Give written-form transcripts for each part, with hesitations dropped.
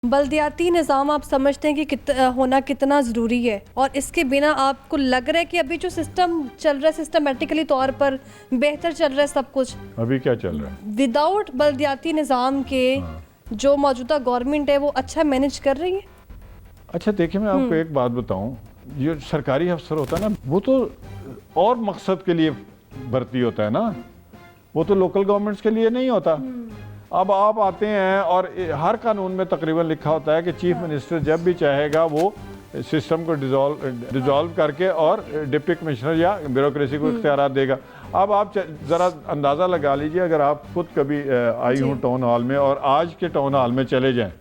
بلدیاتی نظام آپ سمجھتے ہیں کہ ہونا کتنا ضروری ہے، اور اس کے بنا آپ کو لگ رہا ہے کہ ابھی جو سسٹم چل رہا ہے سسٹمیٹیکلی طور پر بہتر چل رہا ہے سب کچھ؟ ابھی کیا چل رہا ہے وداؤٹ بلدیاتی نظام کے جو موجودہ گورنمنٹ ہے وہ اچھا مینج کر رہی ہے؟ اچھا دیکھیں، میں آپ کو ایک بات بتاؤں، یہ سرکاری افسر ہوتا ہے نا، وہ تو اور مقصد کے لیے بھرتی ہوتا ہے نا، وہ تو لوکل گورنمنٹس کے لیے نہیں ہوتا۔ اب آپ آتے ہیں اور ہر قانون میں تقریباً لکھا ہوتا ہے کہ چیف منسٹر جب بھی چاہے گا وہ سسٹم کو ڈیزالو کر کے اور ڈپٹی کمشنر یا بیوروکریسی کو اختیارات دے گا۔ اب آپ ذرا اندازہ لگا لیجئے، اگر آپ خود کبھی آئی ہوں ٹاؤن ہال میں اور آج کے ٹاؤن ہال میں چلے جائیں،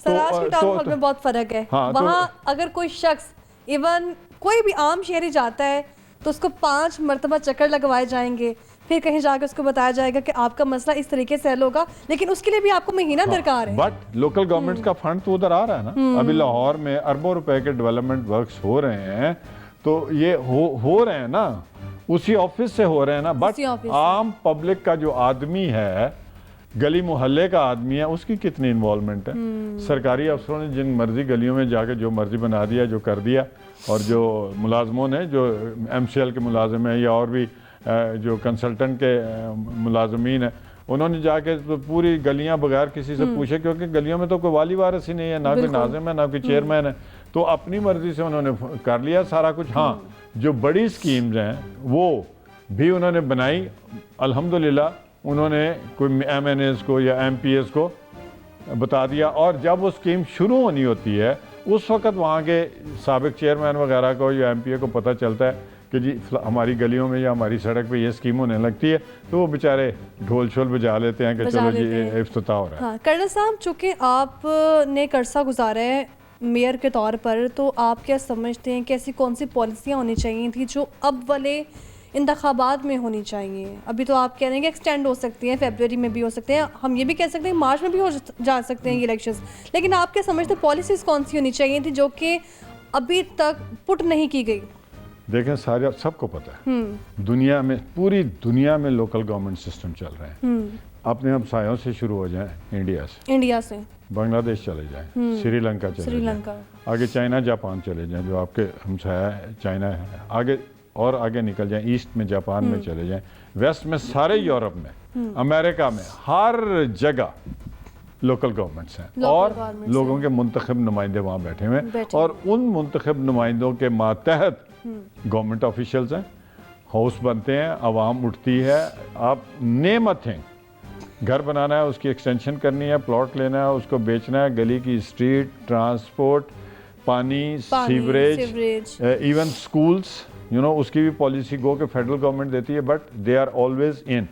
آج کے ٹاؤن ہال میں بہت فرق ہے۔ وہاں اگر کوئی شخص ایون کوئی بھی عام شہری جاتا ہے تو اس کو 5 مرتبہ چکر لگوائے جائیں گے، پھر کہیں جا کے اس کو بتایا جائے گا کہ آپ کا مسئلہ اس طریقے سے حل ہوگا، لیکن اس کے لیے بھی آپ کو مہینہ درکار ہے۔ بٹ لوکل گورنمنٹ کا فنڈ تو ادھر آ رہا ہے نا، ابھی لاہور میں اربوں روپے کے ڈیولپمنٹ ورکس ہو رہے ہیں، تو یہ ہو رہے ہیں نا، اسی آفس سے ہو رہے ہیں نا۔ بٹ عام پبلک کا جو آدمی ہے، گلی محلے کا آدمی ہے، اس کی کتنی انوالومنٹ ہے؟ سرکاری افسروں نے جن مرضی گلیوں میں جا کے جو مرضی بنا دیا، جو کر دیا، اور جو ملازموں نے، جو ایم سی ایل کے ملازم ہیں یا اور بھی جو کنسلٹنٹ کے ملازمین ہیں، انہوں نے جا کے پوری گلیاں بغیر کسی سے پوچھے، کیونکہ گلیوں میں تو کوئی والی وارث ہی نہیں ہے، نہ کوئی ناظم ہے، نہ کوئی چیئرمین ہے، تو اپنی مرضی سے انہوں نے کر لیا سارا کچھ۔ ہاں، جو بڑی سکیمز ہیں وہ بھی انہوں نے بنائی، الحمدللہ انہوں نے کوئی ایم این ایز کو یا ایم پی ایز کو بتا دیا، اور جب وہ سکیم شروع ہونی ہوتی ہے اس وقت وہاں کے سابق چیئرمین وغیرہ کو یا ایم پی اے کو پتہ چلتا ہے کہ جی ہماری گلیوں میں یا ہماری سڑک پہ یہ سکیم ہونے لگتی ہے، تو وہ بیچارے ڈھول چھول بجا لیتے ہیں کہ چلو جی افتتاح ہو رہا ہے۔ ہاں کرنل صاحب، چونکہ آپ نے ایک عرصہ گزارا ہے میئر کے طور پر، تو آپ کیا سمجھتے ہیں کہ ایسی کون سی پالیسیاں ہونی چاہیے تھیں جو اب والے انتخابات میں ہونی چاہیے؟ ابھی تو آپ کہہ رہے ہیں کہ ایکسٹینڈ ہو سکتی ہیں، فیبروری میں بھی ہو سکتے ہیں، ہم یہ بھی کہہ سکتے ہیں مارچ میں بھی ہو جا سکتے ہیں یہ الیکشنز، لیکن آپ کیا سمجھتے ہیں پالیسیز کون سی ہونی چاہیے تھی جو کہ ابھی تک پٹ نہیں کی گئی؟ دیکھیں سب کو پتہ ہے، دنیا میں، پوری دنیا میں لوکل گورنمنٹ سسٹم چل رہے ہیں۔ اپنے ہمسایوں سے شروع ہو جائیں، انڈیا سے بنگلہ دیش چلے جائیں، سری لنکا چلے جائیں، آگے چائنا جاپان چلے جائیں جو آپ کے ہمسایہ ہے، چائنا ہے، آگے نکل جائیں، ایسٹ میں جاپان میں چلے جائیں، ویسٹ میں سارے یورپ میں، امریکہ میں، ہر جگہ لوکل گورنمنٹس ہیں، اور لوگوں کے منتخب نمائندے وہاں بیٹھے ہوئے ہیں، اور ان منتخب نمائندوں کے ماتحت گورنمنٹ آفیشلز ہیں، ہاؤس بنتے ہیں، عوام اٹھتی ہے۔ آپ نیم اے تھنگ، گھر بنانا ہے، اس کی ایکسٹینشن کرنی ہے، پلاٹ لینا ہے، اس کو بیچنا ہے، گلی کی اسٹریٹ، ٹرانسپورٹ، پانی، سیوریج، ایون سکولز، اس کی بھی پالیسی گو کہ فیڈرل گورنمنٹ دیتی ہے، but they are always in